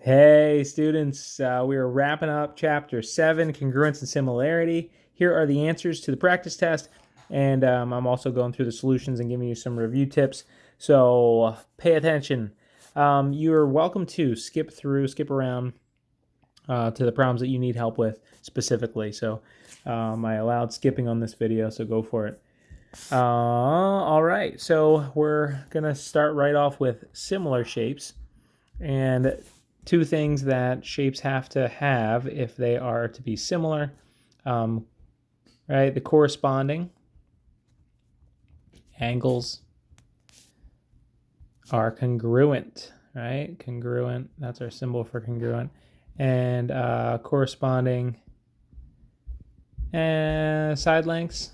Hey students, we are wrapping up chapter 7, congruence and similarity. Here are the answers to the practice test, and I'm also going through the solutions and giving you some review tips, so pay attention. You're welcome to skip around to the problems that you need help with specifically, so I allowed skipping on this video, so go for it. All right, so we're going to start right off with similar shapes, and two things that shapes have to have if they are to be similar, right? The corresponding angles are congruent, right? Congruent, that's our symbol for congruent. And corresponding side lengths.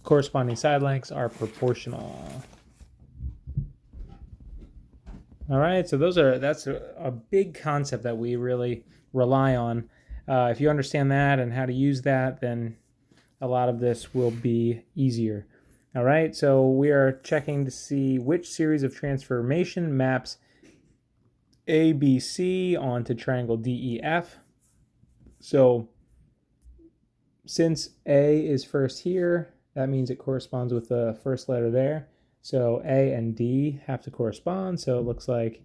Corresponding side lengths are proportional. All right, so that's a big concept that we really rely on. If you understand that and how to use that, then a lot of this will be easier. All right, so we are checking to see which series of transformation maps ABC onto triangle DEF. So since A is first here, that means it corresponds with the first letter there. So A and D have to correspond. So it looks like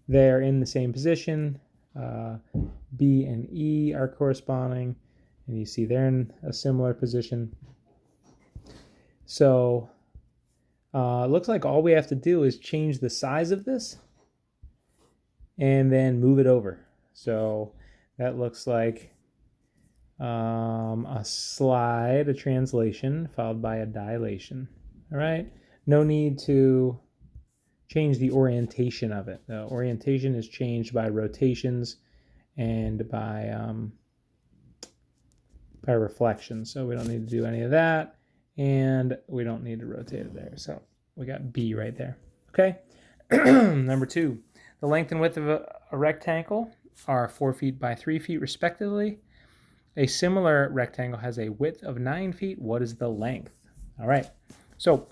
they're in the same position. B and E are corresponding. And you see they're in a similar position. So it looks like all we have to do is change the size of this and then move it over. So that looks like a slide, a translation, followed by a dilation. All right. No need to change the orientation of it. The orientation is changed by rotations and by reflection. So we don't need to do any of that. And we don't need to rotate it there. So we got B right there. Okay. Number 2, the length and width of a rectangle are 4 feet by 3 feet respectively. A similar rectangle has a width of 9 feet. What is the length? All right. So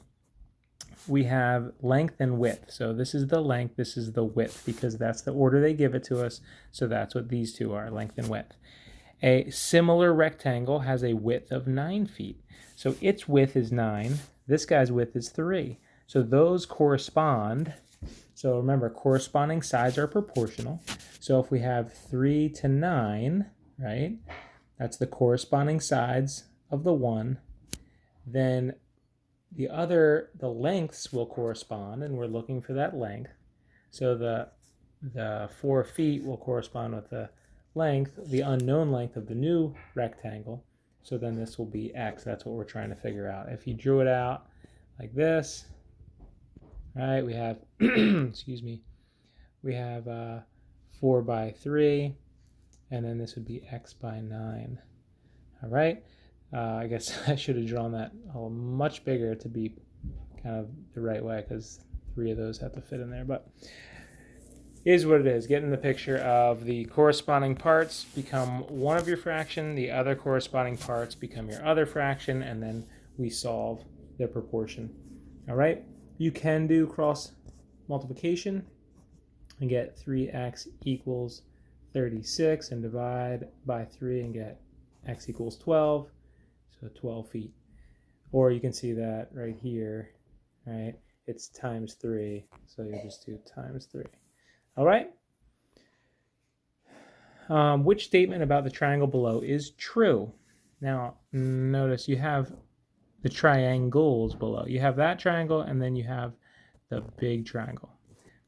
we have length and width. So this is the length, this is the width, because that's the order they give it to us. So that's what these two are, length and width. A similar rectangle has a width of 9 feet. So its width is 9. This guy's width is 3. So those correspond. So remember, corresponding sides are proportional. So if we have 3 to 9, right, that's the corresponding sides of the one, then the lengths will correspond, and we're looking for that length. So the 4 feet will correspond with the length, the unknown length of the new rectangle. So then this will be X. That's what we're trying to figure out. If you drew it out like this, right, we have, excuse me, we have 4 by 3, and then this would be X by 9. All right. I guess I should have drawn that much bigger to be kind of the right way, because 3 of those have to fit in there. But is what it is. Getting the picture of the corresponding parts become one of your fraction, the other corresponding parts become your other fraction, and then we solve their proportion. All right. You can do cross multiplication and get 3x equals 36 and divide by 3 and get x equals 12. So 12 feet. Or you can see that right here, right? It's times 3. So you'll just do times 3. All right? Which statement about the triangle below is true? Now, notice you have the triangles below. You have that triangle, and then you have the big triangle.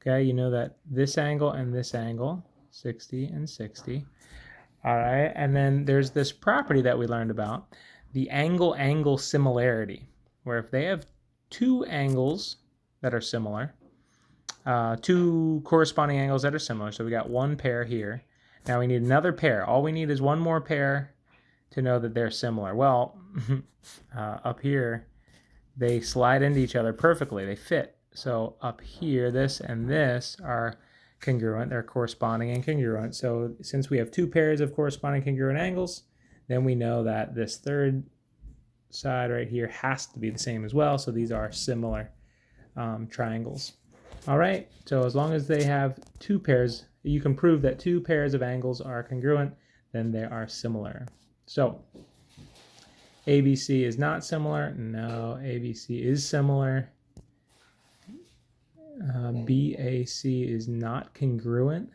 Okay, you know that this angle and this angle, 60 and 60. All right, and then there's this property that we learned about, the angle-angle similarity, where if they have two angles that are similar, two corresponding angles that are similar, so we got one pair here. Now we need another pair. All we need is one more pair to know that they're similar. Well, up here, they slide into each other perfectly. They fit. So up here, this and this are congruent. They're corresponding and congruent. So since we have two pairs of corresponding congruent angles, then we know that this third side right here has to be the same as well. So these are similar triangles. All right, so as long as they have two pairs, you can prove that two pairs of angles are congruent, then they are similar. So ABC is not similar. No, ABC is similar. BAC is not congruent.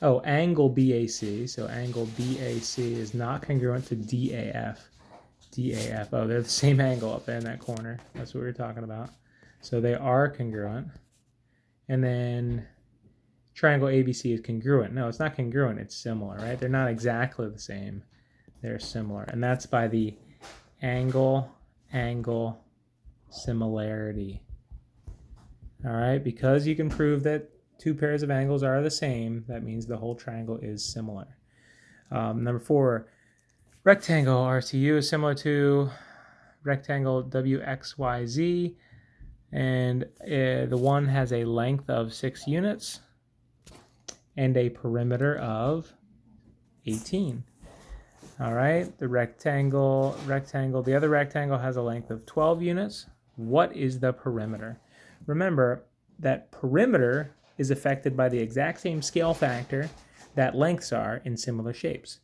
Oh, angle BAC. So angle BAC is not congruent to DAF. DAF. Oh, they're the same angle up there in that corner. That's what we were talking about. So they are congruent. And then triangle ABC is congruent. No, it's not congruent. It's similar, right? They're not exactly the same. They're similar. And that's by the angle similarity. All right, because you can prove that two pairs of angles are the same, that means the whole triangle is similar. Number 4, rectangle RCU is similar to rectangle WXYZ, and the one has a length of 6 units and a perimeter of 18. All right, the the other rectangle has a length of 12 units. What is the perimeter? Remember that perimeter is affected by the exact same scale factor that lengths are in similar shapes,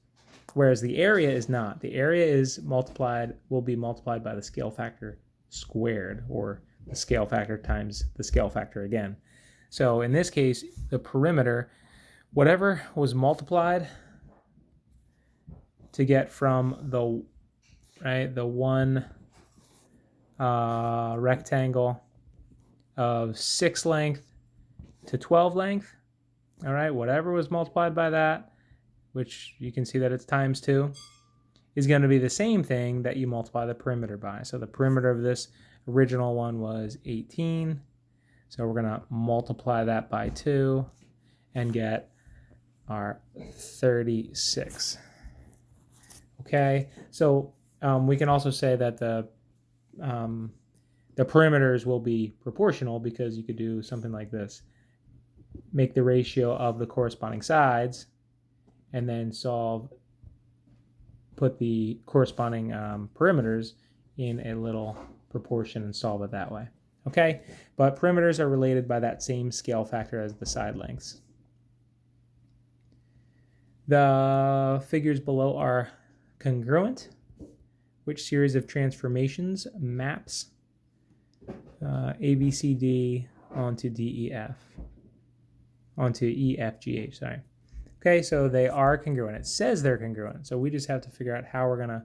whereas the area is not. The area will be multiplied by the scale factor squared, or the scale factor times the scale factor again. So in this case, the perimeter, whatever was multiplied to get from the one rectangle of 6 length to 12 length, all right, whatever was multiplied by that, which you can see that it's times 2, is going to be the same thing that you multiply the perimeter by. So the perimeter of this original one was 18, so we're going to multiply that by 2 and get our 36. Okay, so we can also say that the perimeters will be proportional, because you could do something like this. Make the ratio of the corresponding sides, and then put the corresponding perimeters in a little proportion and solve it that way. Okay, but perimeters are related by that same scale factor as the side lengths. The figures below are congruent. Which series of transformations maps ABCD onto DEF, onto EFGH, sorry. Okay, so they are congruent. It says they're congruent, so we just have to figure out how we're going to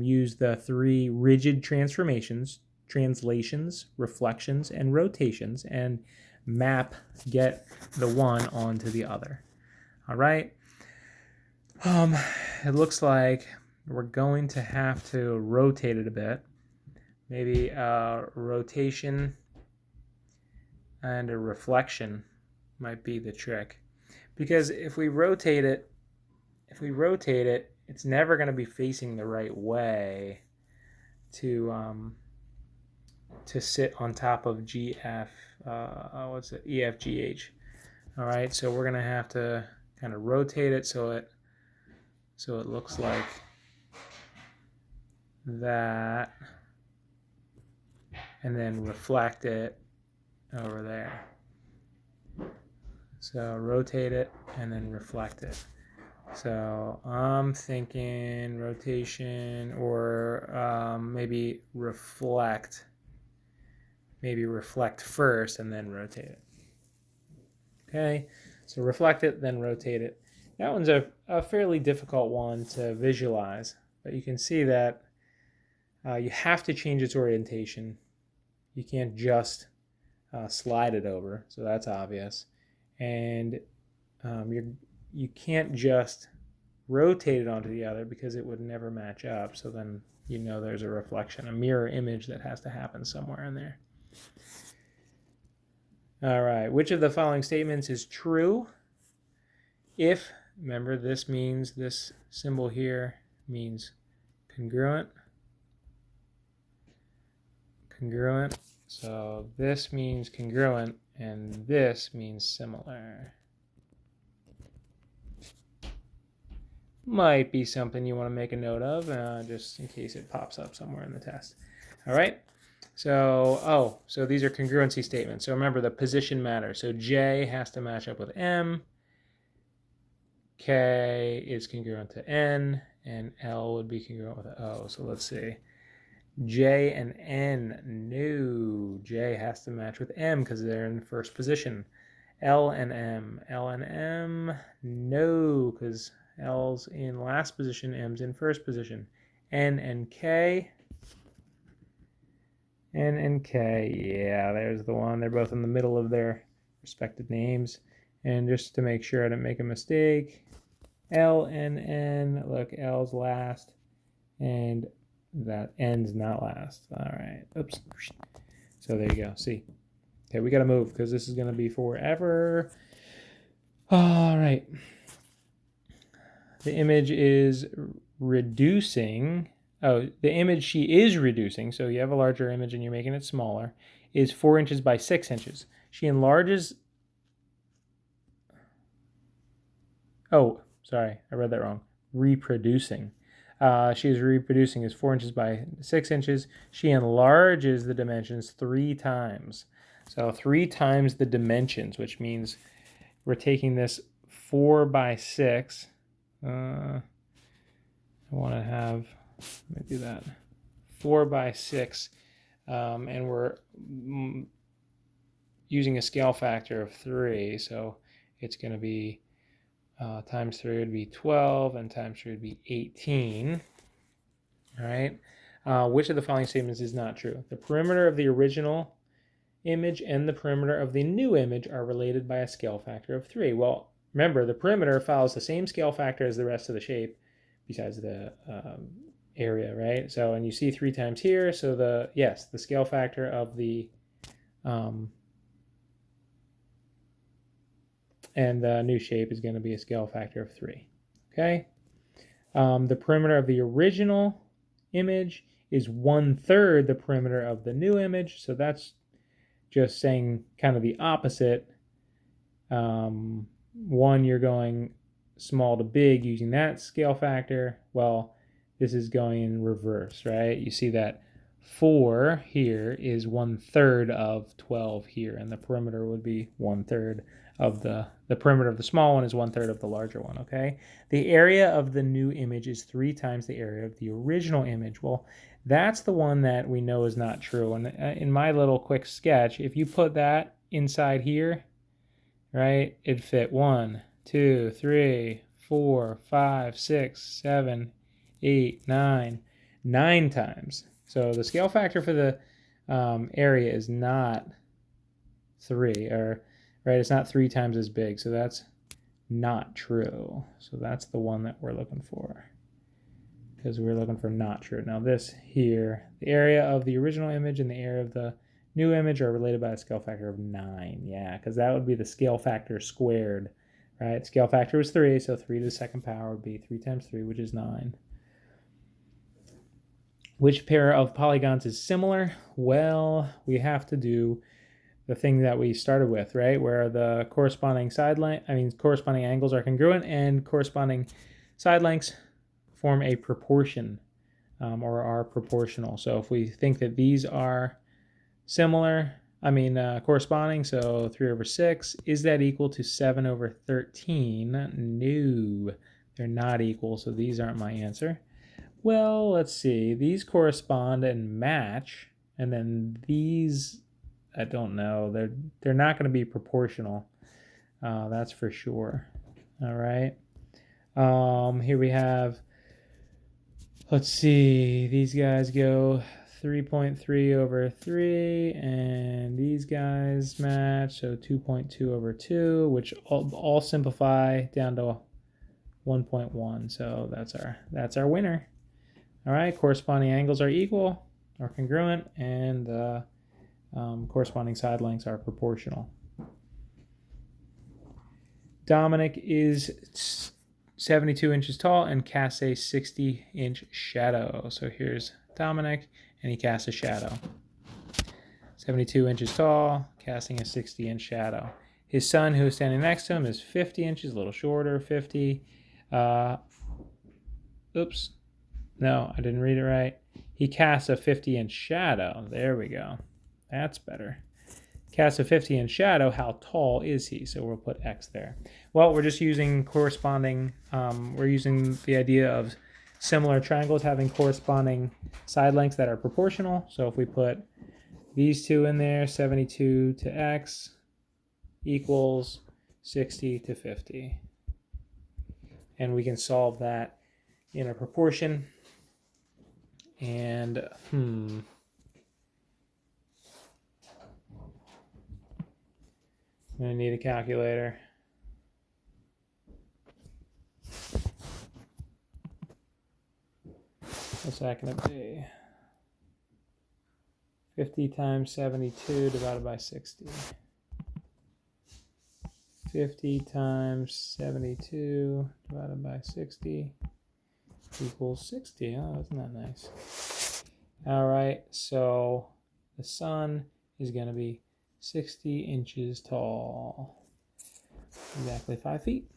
use the 3 rigid transformations, translations, reflections, and rotations, and get the one onto the other. All right. It looks like we're going to have to rotate it a bit. Maybe a rotation and a reflection might be the trick. Because if we rotate it, it's never going to be facing the right way to sit on top of EFGH. All right, so we're going to have to kind of rotate it so it looks like that, and then reflect it over there. So rotate it and then reflect it. So I'm thinking rotation, or maybe reflect first and then rotate it. Okay, so reflect it, then rotate it. That one's a fairly difficult one to visualize, but you can see that you have to change its orientation. You can't just slide it over, so that's obvious. And you can't just rotate it onto the other, because it would never match up. So then there's a reflection, a mirror image that has to happen somewhere in there. All right, which of the following statements is true? If, remember, this symbol here means congruent. So this means congruent, and this means similar. Might be something you want to make a note of, just in case it pops up somewhere in the test. All right. So, so these are congruency statements. So remember, the position matters. So J has to match up with M, K is congruent to N, and L would be congruent with O. So let's see. J and N, no. J has to match with M because they're in first position. L and M, no, because L's in last position, M's in first position. N and K, yeah, there's the one. They're both in the middle of their respective names. And just to make sure I didn't make a mistake, L and N, look, L's last, and that N's not last. All right, oops. So there you go, see. Okay, we gotta move because this is gonna be forever. All right. The image is reducing. Oh, the image she is reducing, so you have a larger image and you're making it smaller, is 4 inches by 6 inches. She enlarges. Oh, sorry, I read that wrong. Reproducing. She is reproducing is 4 inches by 6 inches. She enlarges the dimensions 3 times. So 3 times the dimensions, which means we're taking this 4 by 6. I want to have, let me do that, 4 by 6, and we're using a scale factor of 3, so it's going to be times 3 would be 12, and times 3 would be 18. All right. Which of the following statements is not true? The perimeter of the original image and the perimeter of the new image are related by a scale factor of 3. Well, remember, the perimeter follows the same scale factor as the rest of the shape, besides the area, right? So, and you see 3 times here, so the scale factor of the and the new shape is going to be a scale factor of 3. Okay. The perimeter of the original image is 1/3 the perimeter of the new image, so that's just saying kind of the opposite. One, you're going small to big using that scale factor. Well, this is going in reverse, right? You see that 4 here is 1/3 of 12 here, and the perimeter would be 1/3 of the perimeter of the small one is 1/3 of the larger one, okay? The area of the new image is 3 times the area of the original image. Well, that's the one that we know is not true. And in my little quick sketch, if you put that inside here, right, it'd fit 1, 2, 3, 4, 5, 6, 7, 8, 9 times. So the scale factor for the area is not 3, or right, it's not 3 times as big, so that's not true. So that's the one that we're looking for, because we're looking for not true. Now this here, the area of the original image and the area of the new image are related by a scale factor of 9. Yeah, because that would be the scale factor squared, right? Scale factor was 3, so 3 to the second power would be 3 times 3, which is 9. Which pair of polygons is similar? Well, we have to do the thing that we started with, right? Where the corresponding corresponding angles are congruent and corresponding side lengths form a proportion, or are proportional. So if we think that these are similar, corresponding, so 3/6, is that equal to 7/13? No, they're not equal, so these aren't my answer. Well, let's see. These correspond and match, and then these, I don't know. They're not going to be proportional. That's for sure. All right. Here we have, let's see. These guys go 3.3/3, and these guys match, so 2.2/2, which all simplify down to 1.1. So that's our winner. All right. Corresponding angles are equal or congruent, and corresponding side lengths are proportional. Dominic is 72 inches tall and casts a 60-inch shadow. So here's Dominic, and he casts a shadow. 72 inches tall, casting a 60-inch shadow. His son, who is standing next to him, is 50 inches, a little shorter, 50. Oops. No, I didn't read it right. he casts a 50-inch shadow. There we go. That's better. Casts a 50-inch shadow. How tall is he? So we'll put X there. Well, we're just using corresponding, we're using the idea of similar triangles having corresponding side lengths that are proportional. So if we put these two in there, 72 to X equals 60 to 50. And we can solve that in a proportion. And, I'm going to need a calculator. What's that going to be? 50 times 72 divided by 60. 50 times 72 divided by 60 equals 60. Oh, isn't that nice? All right, so the sun is going to be 60 inches tall. Exactly 5 feet.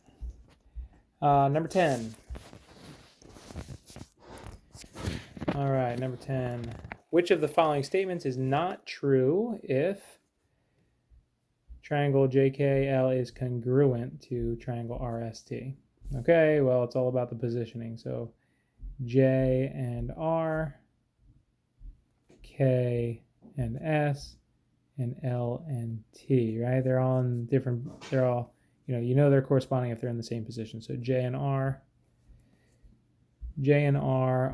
Number 10. All right, number 10. Which of the following statements is not true if triangle JKL is congruent to triangle RST? Okay, well, it's all about the positioning. So J and R, K and S, and L and T, right? They're all in different, they're all, you know they're corresponding if they're in the same position. So J and R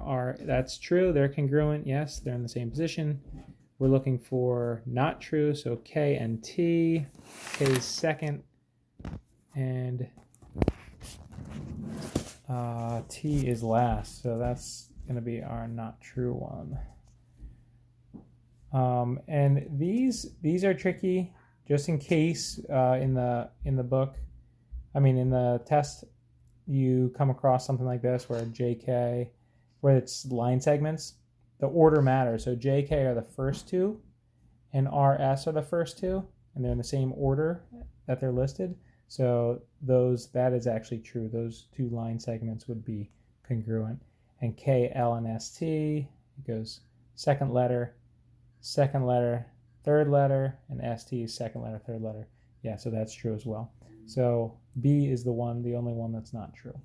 are, that's true, they're congruent, yes, they're in the same position. We're looking for not true, so K and T. K is second, and T is last, so that's going to be our not true one. And these are tricky, just in case in the book, in the test, you come across something like this where JK, where it's line segments, the order matters. So JK are the first two, and RS are the first two, and they're in the same order that they're listed. So that is actually true. Those two line segments would be congruent. And K, L, and ST, it goes second letter, third letter, and ST is second letter, third letter. Yeah, so that's true as well. So B is the only one that's not true.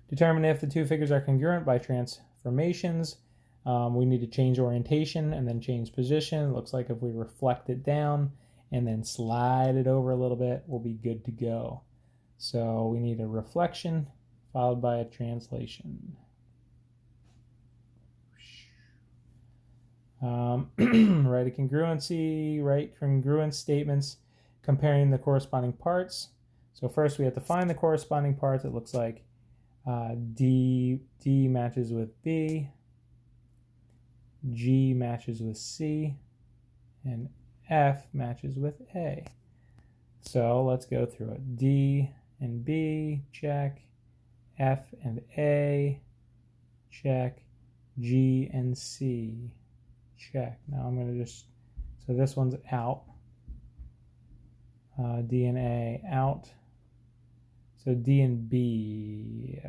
Determine if the two figures are congruent by transformations. We need to change orientation and then change position. It looks like if we reflect it down and then slide it over a little bit, we'll be good to go. So we need a reflection followed by a translation. Write a congruency, write congruent statements comparing the corresponding parts. So first we have to find the corresponding parts. It looks like D matches with B, G matches with C, and F matches with A. So let's go through it. D and B, check. F and A, check. G and C, check. Now I'm going to so this one's out. D and A out. So D and B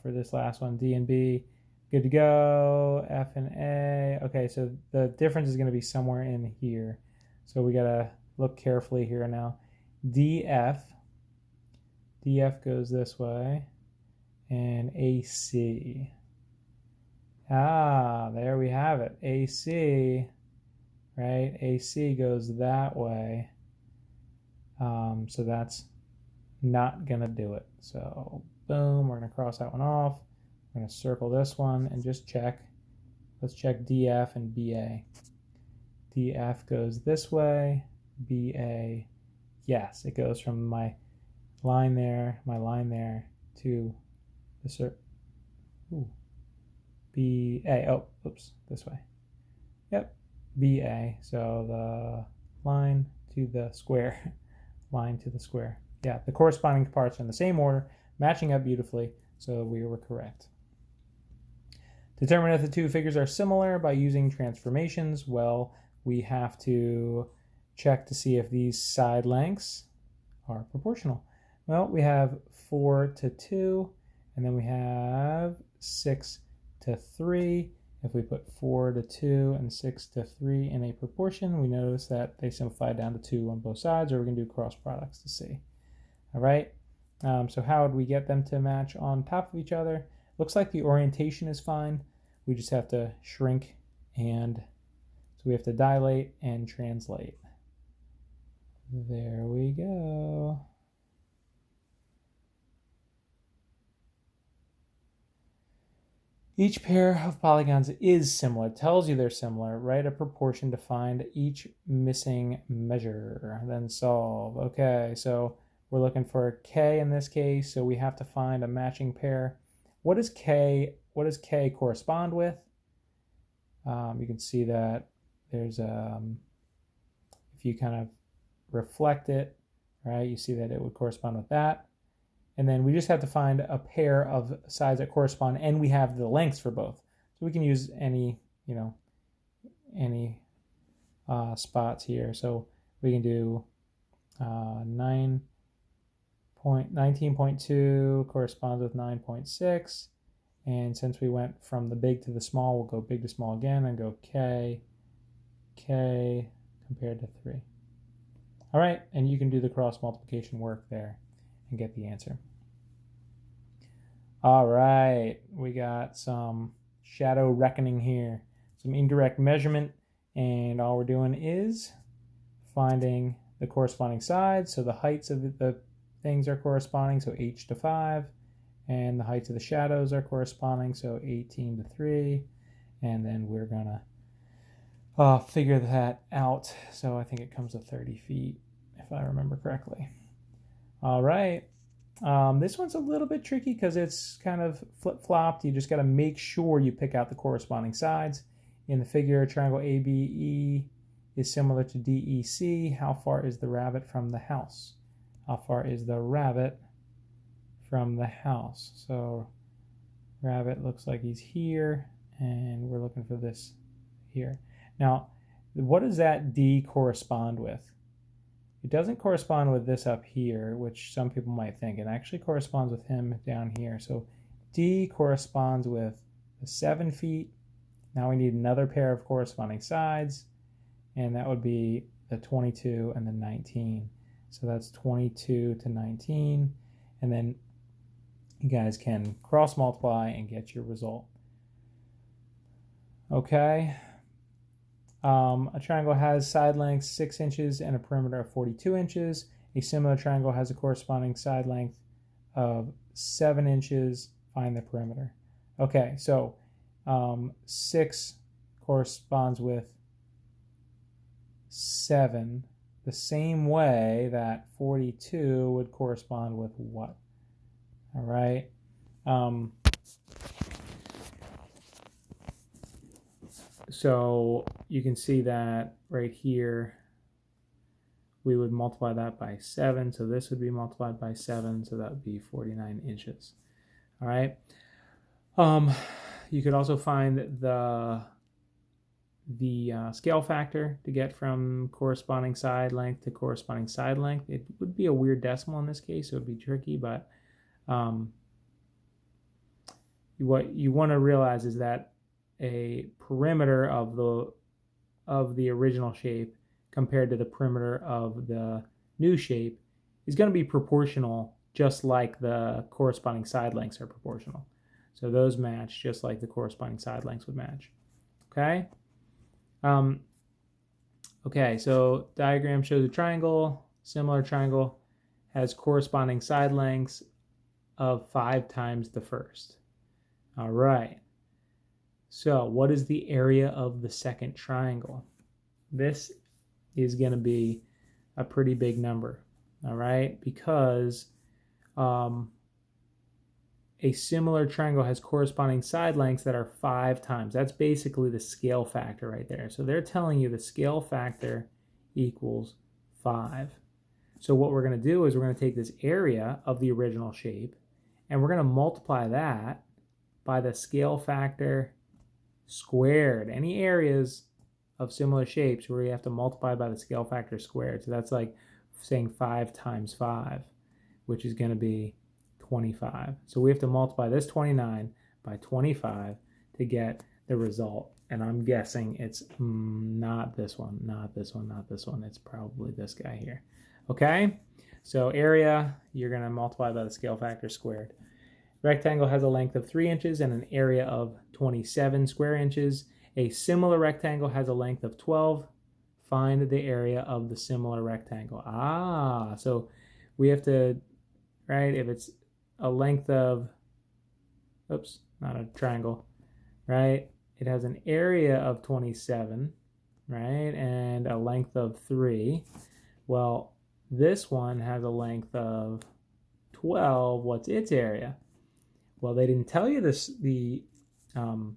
for this last one, D and B, good to go. F and A. Okay, so the difference is going to be somewhere in here. So we got to look carefully here now. DF goes this way, and AC. There we have it. AC, right? AC goes that way. So that's not gonna do it. So boom, we're gonna cross that one off. We're gonna circle this one and just check. Let's check DF and BA. DF goes this way. BA, yes, it goes from my line there to the BA. Oh, oops, this way. Yep, BA. So the line to the square. Line to the square. Yeah, the corresponding parts are in the same order, matching up beautifully, so we were correct. Determine if the two figures are similar by using transformations. Well, we have to check to see if these side lengths are proportional. Well, we have 4 to 2, and then we have 6 to 3, if we put 4 to 2 and 6 to 3 in a proportion, we notice that they simplify down to 2 on both sides, or we can do cross products to see. All right, so how would we get them to match on top of each other? Looks like the orientation is fine. We just have to shrink, and so we have to dilate and translate. There we go. Each pair of polygons is similar. It tells you they're similar. Write a proportion to find each missing measure, then solve. Okay, so we're looking for K in this case, so we have to find a matching pair. What does K correspond with? You can see that there's if you kind of reflect it, right, you see that it would correspond with that. And then we just have to find a pair of sides that correspond, and we have the lengths for both. So we can use any, any spots here. So we can do 19.2 corresponds with 9.6. And since we went from the big to the small, we'll go big to small again and go K compared to 3. All right, and you can do the cross multiplication work there and get the answer. All right, we got some shadow reckoning here, some indirect measurement, and all we're doing is finding the corresponding sides. So the heights of the things are corresponding, so h to 5, and the heights of the shadows are corresponding, so 18 to 3, and then we're gonna figure that out. So I think it comes to 30 feet, if I remember correctly. All right. This one's a little bit tricky because it's kind of flip-flopped. You just got to make sure you pick out the corresponding sides. In the figure, triangle ABE is similar to DEC. How far is the rabbit from the house? How far is the rabbit from the house? So rabbit looks like he's here, and we're looking for this here. Now, what does that D correspond with? It doesn't correspond with this up here, which some people might think. It actually corresponds with him down here. So D corresponds with the 7 feet. Now we need another pair of corresponding sides, and that would be the 22 and the 19. So that's 22 to 19, and then you guys can cross multiply and get your result. Okay. A triangle has side length 6 inches and a perimeter of 42 inches. A similar triangle has a corresponding side length of 7 inches. Find the perimeter. Okay, so 6 corresponds with 7, the same way that 42 would correspond with what? All right. So you can see that right here, we would multiply that by 7. So this would be multiplied by 7. So that would be 49 inches. All right. You could also find the scale factor to get from corresponding side length to corresponding side length. It would be a weird decimal in this case. So it would be tricky, but what you want to realize is that a perimeter of the original shape compared to the perimeter of the new shape is going to be proportional, just like the corresponding side lengths are proportional. So those match just like the corresponding side lengths would match. Okay. Okay, so diagram shows a triangle. Similar triangle has corresponding side lengths of 5 times the first. All right. So what is the area of the second triangle? This is going to be a pretty big number, all right, because a similar triangle has corresponding side lengths that are 5 times. That's basically the scale factor right there. So they're telling you the scale factor equals 5. So what we're going to do is we're going to take this area of the original shape, and we're going to multiply that by the scale factor squared. Any areas of similar shapes where you have to multiply by the scale factor squared. So that's like saying 5 times 5, which is going to be 25. So we have to multiply this 29 by 25 to get the result. And I'm guessing it's not this one, not this one, not this one. It's probably this guy here. Okay, so area, you're going to multiply by the scale factor squared. Rectangle has a length of 3 inches and an area of 27 square inches. A similar rectangle has a length of 12. Find the area of the similar rectangle. So we have to, right, if it's a length of, oops, not a triangle, right? It has an area of 27, right, and a length of 3. Well, this one has a length of 12. What's its area? Well, they didn't tell you this, the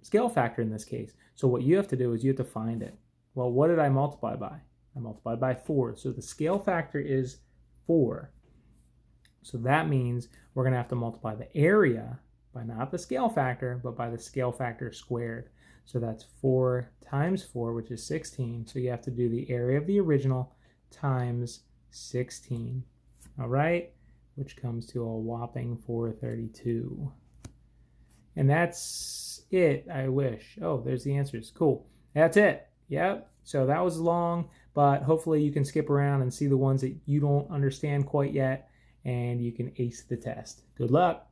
scale factor in this case. So what you have to do is you have to find it. Well, what did I multiply by? I multiplied by 4. So the scale factor is 4. So that means we're going to have to multiply the area by not the scale factor, but by the scale factor squared. So that's 4 times 4, which is 16. So you have to do the area of the original times 16. All right, which comes to a whopping 432. And that's it, I wish. Oh, there's the answers. Cool. That's it. Yep. So that was long, but hopefully you can skip around and see the ones that you don't understand quite yet, and you can ace the test. Good luck.